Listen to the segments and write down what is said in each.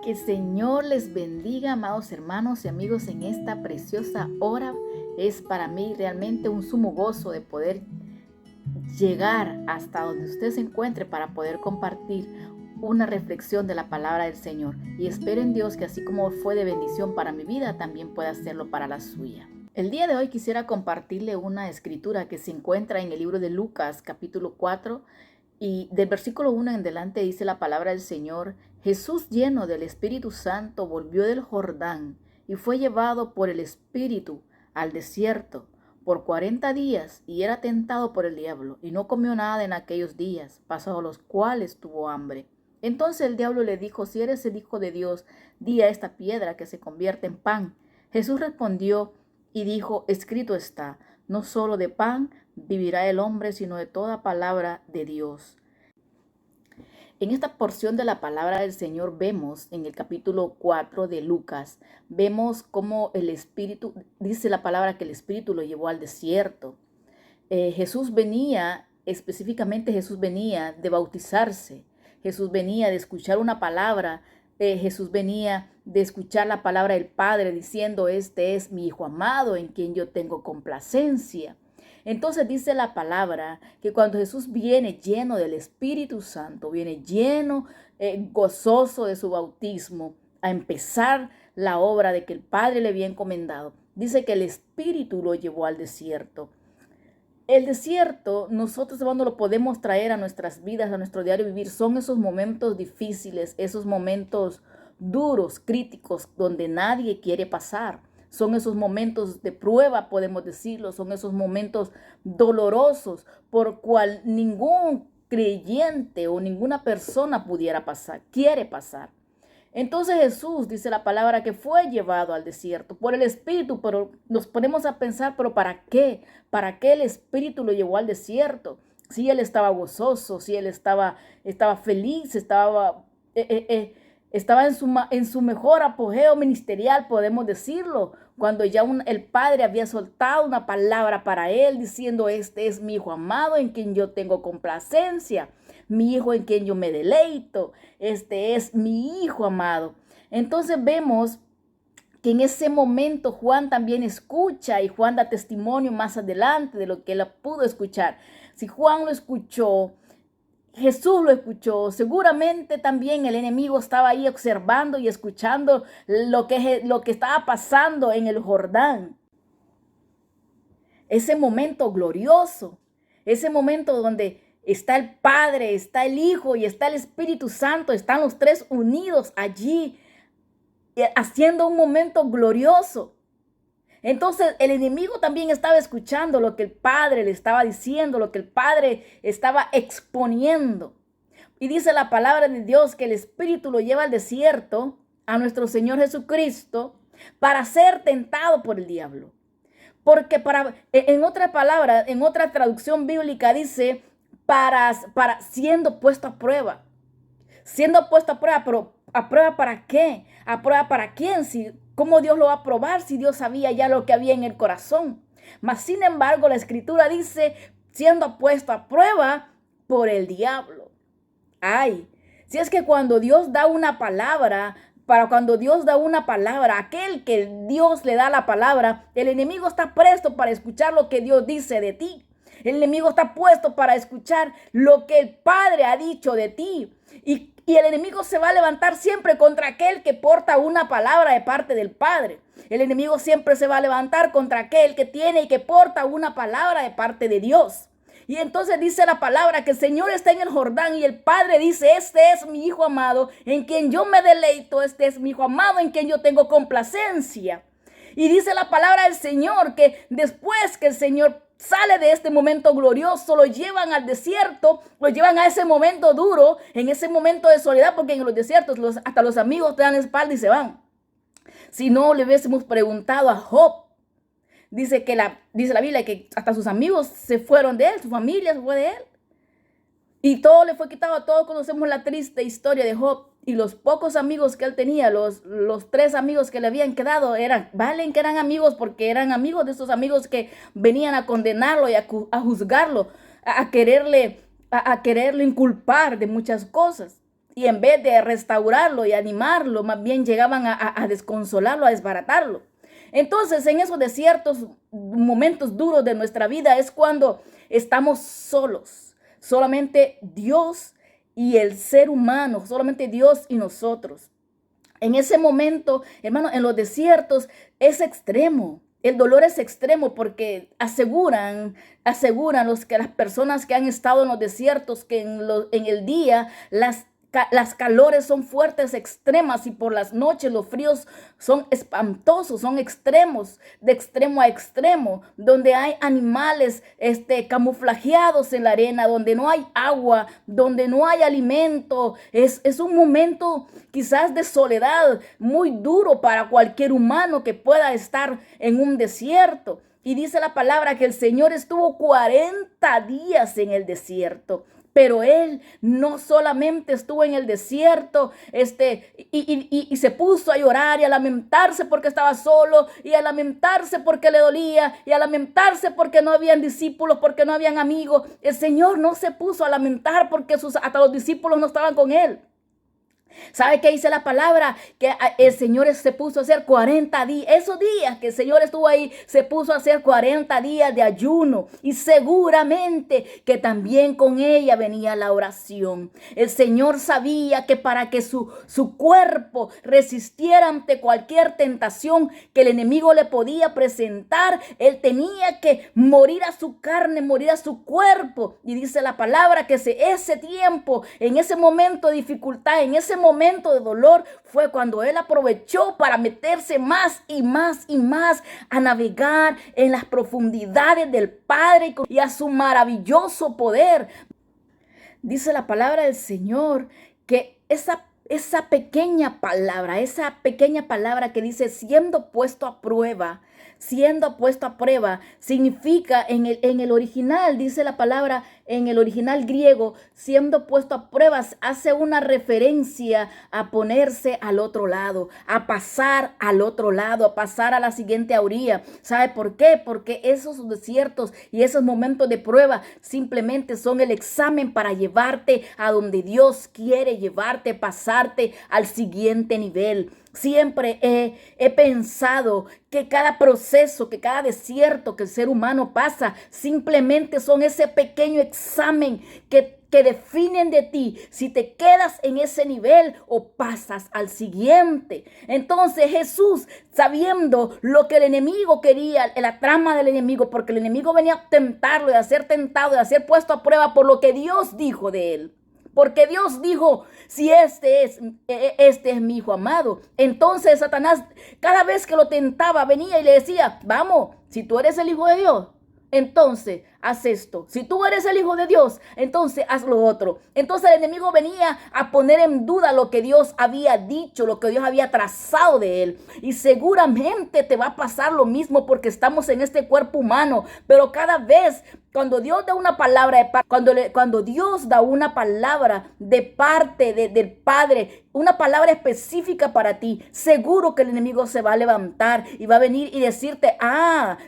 Que el Señor les bendiga, amados hermanos y amigos, en esta preciosa hora. Es para mí realmente un sumo gozo de poder llegar hasta donde usted se encuentre para poder compartir una reflexión de la palabra del Señor. Y espero en Dios que así como fue de bendición para mi vida, también pueda hacerlo para la suya. El día de hoy quisiera compartirle una escritura que se encuentra en el libro de Lucas, capítulo 4, y del versículo 1 en adelante dice la palabra del Señor: Jesús, lleno del Espíritu Santo, volvió del Jordán y fue llevado por el Espíritu al desierto por 40 días, y era tentado por el diablo, y no comió nada en aquellos días, pasados los cuales tuvo hambre. Entonces el diablo le dijo: si eres el Hijo de Dios, di a esta piedra que se convierta en pan. Jesús respondió y dijo: escrito está, no solo de pan vivirá el hombre, sino de toda palabra de Dios. En esta porción de la palabra del Señor vemos en el capítulo 4 de Lucas, vemos cómo el Espíritu, dice la palabra que el Espíritu lo llevó al desierto. Específicamente Jesús venía de bautizarse, Jesús venía de escuchar una palabra, Jesús venía de escuchar la palabra del Padre diciendo: este es mi Hijo amado en quien yo tengo complacencia. Entonces dice la palabra que cuando Jesús viene lleno del Espíritu Santo, viene lleno, gozoso de su bautismo, a empezar la obra de que el Padre le había encomendado, dice que el Espíritu lo llevó al desierto. El desierto, nosotros cuando lo podemos traer a nuestras vidas, a nuestro diario vivir, son esos momentos difíciles, esos momentos duros, críticos, donde nadie quiere pasar. Son esos momentos de prueba, podemos decirlo, son esos momentos dolorosos por cual ningún creyente o ninguna persona pudiera pasar, quiere pasar. Entonces Jesús, dice la palabra, que fue llevado al desierto por el Espíritu, pero nos ponemos a pensar: ¿pero para qué? ¿Para qué el Espíritu lo llevó al desierto? Si él estaba gozoso, si él estaba feliz, estaba en su mejor apogeo ministerial, podemos decirlo, cuando ya el Padre había soltado una palabra para él diciendo: este es mi Hijo amado en quien yo tengo complacencia, mi Hijo en quien yo me deleito, este es mi Hijo amado. Entonces vemos que en ese momento Juan también escucha, y Juan da testimonio más adelante de lo que él pudo escuchar. Si Juan lo escuchó, Jesús lo escuchó, seguramente también el enemigo estaba ahí observando y escuchando lo que estaba pasando en el Jordán. Ese momento glorioso, ese momento donde está el Padre, está el Hijo y está el Espíritu Santo, están los tres unidos allí, haciendo un momento glorioso. Entonces el enemigo también estaba escuchando lo que el Padre le estaba diciendo, lo que el Padre estaba exponiendo. Y dice la palabra de Dios que el Espíritu lo lleva al desierto a nuestro Señor Jesucristo para ser tentado por el diablo. Porque en otra palabra, en otra traducción bíblica dice para siendo puesto a prueba. Siendo puesto a prueba, pero ¿a prueba para qué? ¿A prueba para quién? ¿Cómo Dios lo va a probar si Dios sabía ya lo que había en el corazón? Mas sin embargo, la Escritura dice siendo puesto a prueba por el diablo. Ay, si es que cuando Dios da una palabra, aquel que Dios le da la palabra, el enemigo está presto para escuchar lo que Dios dice de ti. El enemigo está puesto para escuchar lo que el Padre ha dicho de ti. Y el enemigo se va a levantar siempre contra aquel que porta una palabra de parte del Padre. El enemigo siempre se va a levantar contra aquel que tiene y que porta una palabra de parte de Dios. Y entonces dice la palabra que el Señor está en el Jordán y el Padre dice: este es mi Hijo amado en quien yo me deleito, este es mi Hijo amado en quien yo tengo complacencia. Y dice la palabra del Señor que después que el Señor sale de este momento glorioso, lo llevan al desierto, lo llevan a ese momento duro, en ese momento de soledad, porque en los desiertos hasta los amigos te dan la espalda y se van. Si no le hubiésemos preguntado a Job, dice la Biblia que hasta sus amigos se fueron de él, su familia se fue de él. Y todo le fue quitado. Todos conocemos la triste historia de Job. Y los pocos amigos que él tenía, los 3 amigos que le habían quedado, valen que eran amigos, porque eran amigos de esos amigos que venían a condenarlo y a juzgarlo, a quererle inculpar de muchas cosas. Y en vez de restaurarlo y animarlo, más bien llegaban a desconsolarlo, a desbaratarlo. Entonces, en esos desiertos, momentos duros de nuestra vida, es cuando estamos solos. Solamente Dios y el ser humano, solamente Dios y nosotros. En ese momento, hermano, en los desiertos es extremo. El dolor es extremo porque aseguran las personas que han estado en los desiertos que en el día las calores son fuertes, extremas, y por las noches los fríos son espantosos, son extremos, de extremo a extremo, donde hay animales camuflajeados en la arena, donde no hay agua, donde no hay alimento. Es un momento quizás de soledad muy duro para cualquier humano que pueda estar en un desierto. Y dice la palabra que el Señor estuvo 40 días en el desierto. Pero él no solamente estuvo en el desierto y se puso a llorar y a lamentarse porque estaba solo, y a lamentarse porque le dolía, y a lamentarse porque no habían discípulos, porque no habían amigos. El Señor no se puso a lamentar porque hasta los discípulos no estaban con él. ¿Sabe qué dice la palabra? Que el Señor se puso a hacer 40 días. Esos días que el Señor estuvo ahí, se puso a hacer 40 días de ayuno. Y seguramente que también con ella venía la oración. El Señor sabía que para que su cuerpo resistiera ante cualquier tentación que el enemigo le podía presentar, él tenía que morir a su carne, morir a su cuerpo. Y dice la palabra que ese tiempo, en ese momento de dificultad, en ese momento de dolor, fue cuando él aprovechó para meterse más y más y más a navegar en las profundidades del Padre y a su maravilloso poder. Dice la palabra del Señor que esa pequeña palabra que dice siendo puesto a prueba, significa en el original, dice la palabra en el original griego, siendo puesto a pruebas, hace una referencia a ponerse al otro lado, a pasar al otro lado, a pasar a la siguiente orilla. ¿Sabe por qué? Porque esos desiertos y esos momentos de prueba simplemente son el examen para llevarte a donde Dios quiere llevarte, pasarte al siguiente nivel. Siempre he pensado que cada proceso, que cada desierto que el ser humano pasa, simplemente son ese pequeño examen que definen de ti si te quedas en ese nivel o pasas al siguiente. Entonces Jesús, sabiendo lo que el enemigo quería, la trama del enemigo, porque el enemigo venía a tentarlo, de ser tentado, de ser puesto a prueba por lo que Dios dijo de él. Porque Dios dijo, si este es mi hijo amado. Entonces Satanás, cada vez que lo tentaba, venía y le decía, vamos, si tú eres el hijo de Dios, entonces haz esto. Si tú eres el hijo de Dios, entonces haz lo otro. Entonces el enemigo venía a poner en duda lo que Dios había dicho, lo que Dios había trazado de él. Y seguramente te va a pasar lo mismo porque estamos en este cuerpo humano. Pero cada vez cuando Dios da una palabra de parte, cuando Dios da una palabra de parte del Padre, una palabra específica para ti, seguro que el enemigo se va a levantar y va a venir y decirte,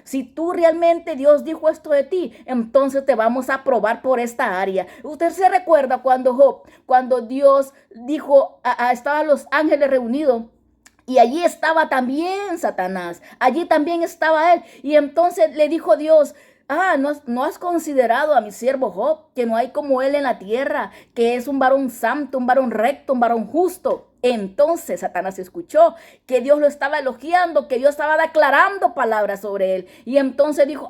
si tú realmente Dios dijo esto de ti, entonces te vamos a probar por esta área. Usted se recuerda cuando Dios dijo, estaban los ángeles reunidos. Y allí estaba también Satanás, allí también estaba él. Y entonces le dijo Dios, ¿no has considerado a mi siervo Job, que no hay como él en la tierra, que es un varón santo, un varón recto, un varón justo? Entonces Satanás escuchó que Dios lo estaba elogiando, que Dios estaba declarando palabras sobre él. Y entonces dijo,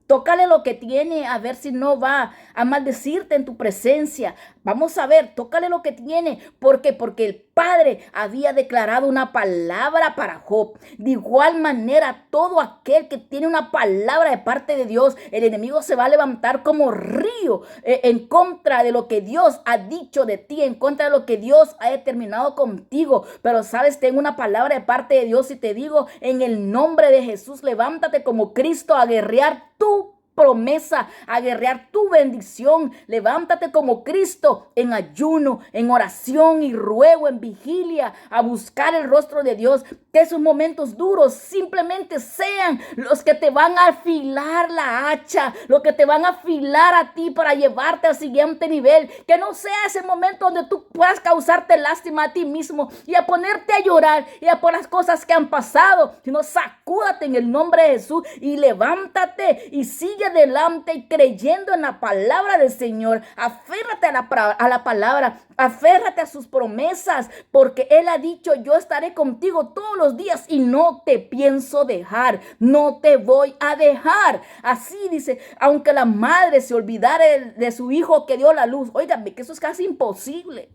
tócale lo que tiene, a ver si no va a maldecirte en tu presencia. Vamos a ver, tócale lo que tiene. ¿Por qué? Porque el Padre había declarado una palabra para Job. De igual manera, todo aquel que tiene una palabra de parte de Dios, el enemigo se va a levantar como río en contra de lo que Dios ha dicho de ti, en contra de lo que Dios ha determinado contigo. Pero sabes, tengo una palabra de parte de Dios y te digo, en el nombre de Jesús, levántate como Cristo a guerrear tú promesa, a guerrear tu bendición. Levántate como Cristo en ayuno, en oración y ruego, en vigilia, a buscar el rostro de Dios. Que esos momentos duros simplemente sean los que te van a afilar la hacha, los que te van a afilar a ti para llevarte al siguiente nivel. Que no sea ese momento donde tú puedas causarte lástima a ti mismo y a ponerte a llorar y a por las cosas que han pasado, sino sacúdate en el nombre de Jesús y levántate y sigue adelante y creyendo en la palabra del Señor. Aférrate a la palabra, aférrate a sus promesas, porque Él ha dicho: yo estaré contigo todos los días y no te pienso dejar, no te voy a dejar. Así dice, aunque la madre se olvidara de su hijo que dio la luz. Óigame, que eso es casi imposible.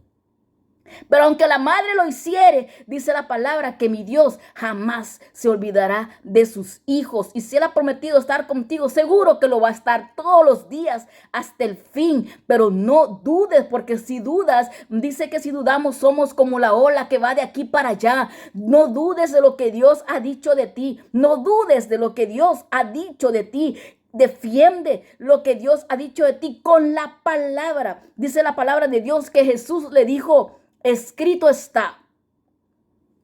Pero aunque la madre lo hiciere, dice la palabra que mi Dios jamás se olvidará de sus hijos. Y si Él ha prometido estar contigo, seguro que lo va a estar todos los días hasta el fin. Pero no dudes, porque si dudas, dice que si dudamos somos como la ola que va de aquí para allá. No dudes de lo que Dios ha dicho de ti. No dudes de lo que Dios ha dicho de ti. Defiende lo que Dios ha dicho de ti con la palabra. Dice la palabra de Dios que Jesús le dijo: escrito está,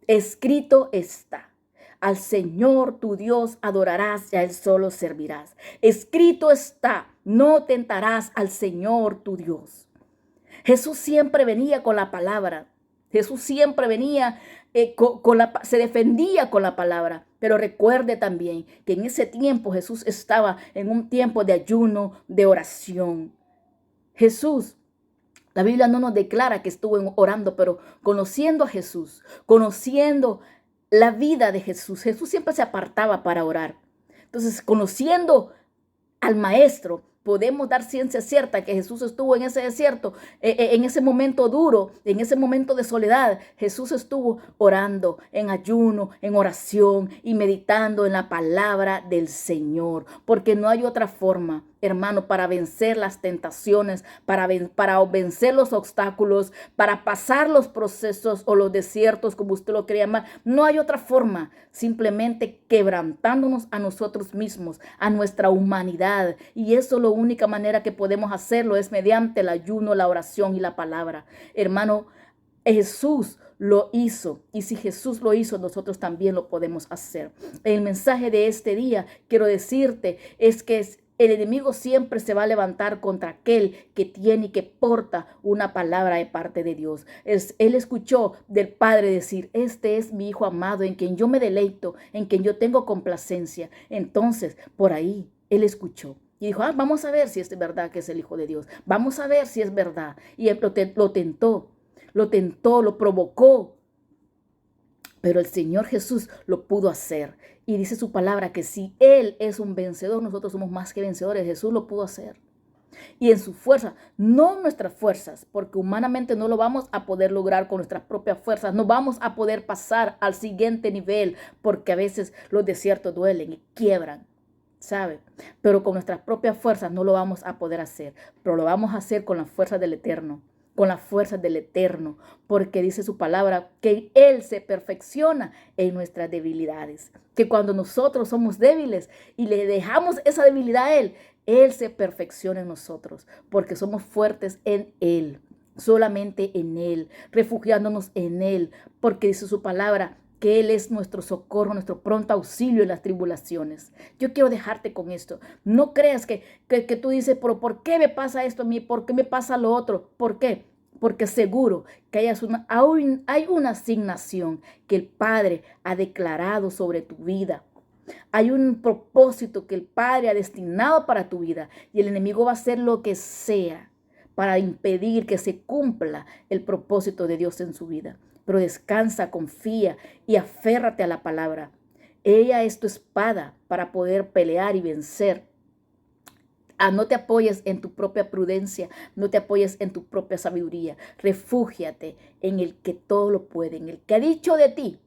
escrito está. Al Señor tu Dios adorarás y a Él solo servirás. Escrito está, no tentarás al Señor tu Dios. Jesús siempre venía con la palabra. Jesús siempre venía, se defendía con la palabra. Pero recuerde también que en ese tiempo Jesús estaba en un tiempo de ayuno, de oración. Jesús, la Biblia no nos declara que estuvo orando, pero conociendo a Jesús, conociendo la vida de Jesús, Jesús siempre se apartaba para orar. Entonces, conociendo al Maestro, podemos dar ciencia cierta que Jesús estuvo en ese desierto, en ese momento duro, en ese momento de soledad. Jesús estuvo orando en ayuno, en oración y meditando en la palabra del Señor, porque no hay otra forma, hermano, para vencer las tentaciones, para vencer los obstáculos, para pasar los procesos o los desiertos, como usted lo quiere llamar. No hay otra forma, simplemente quebrantándonos a nosotros mismos, a nuestra humanidad. Y eso, la única manera que podemos hacerlo es mediante el ayuno, la oración y la palabra. Hermano, Jesús lo hizo, y si Jesús lo hizo, nosotros también lo podemos hacer. El mensaje de este día, quiero decirte, es que el enemigo siempre se va a levantar contra aquel que tiene y que porta una palabra de parte de Dios. Él escuchó del Padre decir: este es mi Hijo amado, en quien yo me deleito, en quien yo tengo complacencia. Entonces, por ahí, él escuchó. Y dijo: vamos a ver si es verdad que es el Hijo de Dios. Vamos a ver si es verdad. Y él lo tentó, lo provocó. Pero el Señor Jesús lo pudo hacer. Y dice su palabra que si Él es un vencedor, nosotros somos más que vencedores. Jesús lo pudo hacer. Y en su fuerza, no nuestras fuerzas, porque humanamente no lo vamos a poder lograr con nuestras propias fuerzas. No vamos a poder pasar al siguiente nivel, porque a veces los desiertos duelen y quiebran, ¿sabe? Pero con nuestras propias fuerzas no lo vamos a poder hacer. Pero lo vamos a hacer con la fuerza del Eterno. Con las fuerzas del Eterno, porque dice su palabra que Él se perfecciona en nuestras debilidades, que cuando nosotros somos débiles y le dejamos esa debilidad a Él se perfecciona en nosotros, porque somos fuertes en Él, solamente en Él, refugiándonos en Él, porque dice su palabra que Él es nuestro socorro, nuestro pronto auxilio en las tribulaciones. Yo quiero dejarte con esto. No creas que tú dices: pero ¿por qué me pasa esto a mí? ¿Por qué me pasa lo otro? ¿Por qué? Porque seguro que hay una asignación que el Padre ha declarado sobre tu vida. Hay un propósito que el Padre ha destinado para tu vida, y el enemigo va a hacer lo que sea para impedir que se cumpla el propósito de Dios en su vida. Pero descansa, confía y aférrate a la palabra. Ella es tu espada para poder pelear y vencer. No te apoyes en tu propia prudencia, no te apoyes en tu propia sabiduría. Refúgiate en el que todo lo puede, en el que ha dicho de ti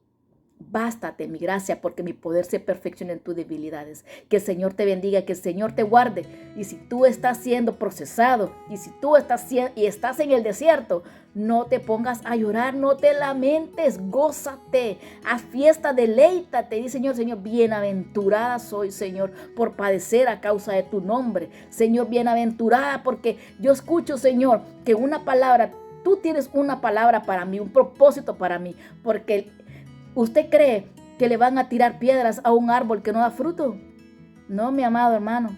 Bástate mi gracia, porque mi poder se perfecciona en tus debilidades. Que el Señor te bendiga, que el Señor te guarde. Y si tú estás siendo procesado, y si tú estás en el desierto, no te pongas a llorar, no te lamentes, gózate, haz fiesta, deleítate. Dice Señor, bienaventurada soy, Señor, por padecer a causa de tu nombre. Señor, bienaventurada, porque yo escucho, Señor, que una palabra, tú tienes una palabra para mí, un propósito para mí, porque ¿usted cree que le van a tirar piedras a un árbol que no da fruto? No, mi amado hermano.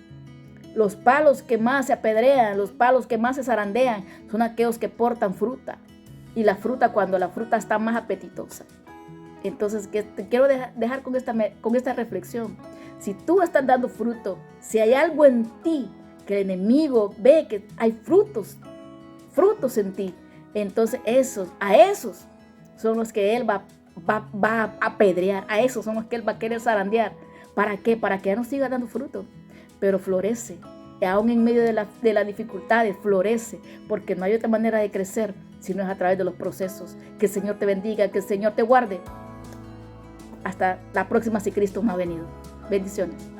Los palos que más se apedrean, los palos que más se zarandean, son aquellos que portan fruta. Y la fruta, cuando la fruta está más apetitosa. Entonces, te quiero dejar con esta reflexión. Si tú estás dando fruto, si hay algo en ti que el enemigo ve que hay frutos en ti, entonces a esos son los que él va a apedrear, a esos son los que él va a querer zarandear. ¿Para qué? Para que ya no siga dando fruto, pero florece. Y aún en medio de las dificultades, florece, porque no hay otra manera de crecer si no es a través de los procesos. Que el Señor te bendiga, que el Señor te guarde. Hasta la próxima si Cristo no ha venido. Bendiciones.